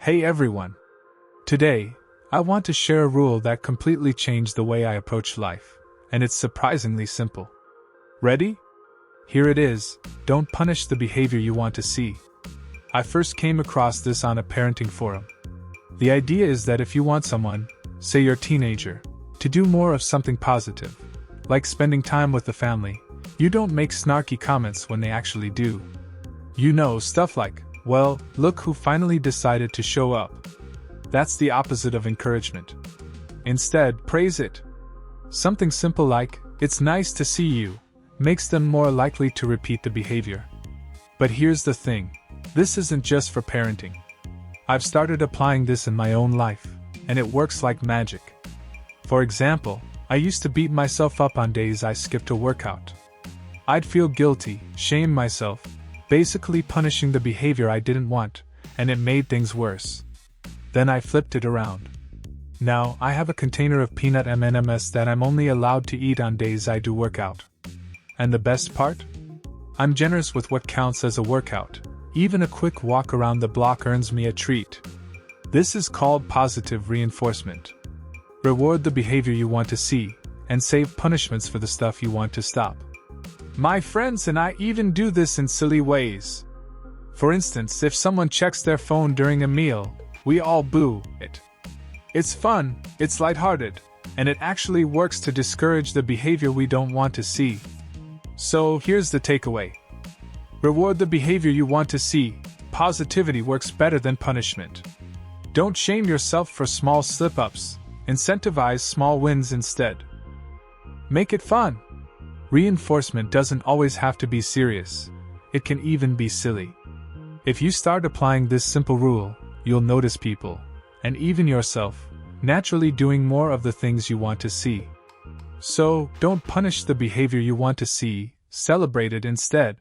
Hey everyone! Today, I want to share a rule that completely changed the way I approach life, and it's surprisingly simple. Ready? Here it is: don't punish the behavior you want to see. I first came across this on a parenting forum. The idea is that if you want someone, say your teenager, to do more of something positive, like spending time with the family, you don't make snarky comments when they actually do. Stuff like, "Well, look who finally decided to show up." That's the opposite of encouragement. Instead, praise it. Something simple like, "It's nice to see you," makes them more likely to repeat the behavior. But here's the thing: this isn't just for parenting. I've started applying this in my own life, and it works like magic. For example, I used to beat myself up on days I skipped a workout. I'd feel guilty, shame myself, basically punishing the behavior I didn't want, and it made things worse. Then I flipped it around. Now, I have a container of peanut M&Ms that I'm only allowed to eat on days I do workout. And the best part? I'm generous with what counts as a workout. Even a quick walk around the block earns me a treat. This is called positive reinforcement. Reward the behavior you want to see, and save punishments for the stuff you want to stop. My friends and I even do this in silly ways. For instance, if someone checks their phone during a meal, we all boo it. It's fun, it's lighthearted, and it actually works to discourage the behavior we don't want to see. So here's the takeaway. Reward the behavior you want to see. Positivity works better than punishment. Don't shame yourself for small slip-ups. Incentivize small wins instead. Make it fun. Reinforcement doesn't always have to be serious. It can even be silly. If you start applying this simple rule, you'll notice people, and even yourself, naturally doing more of the things you want to see. So, don't punish the behavior you want to see, celebrate it instead.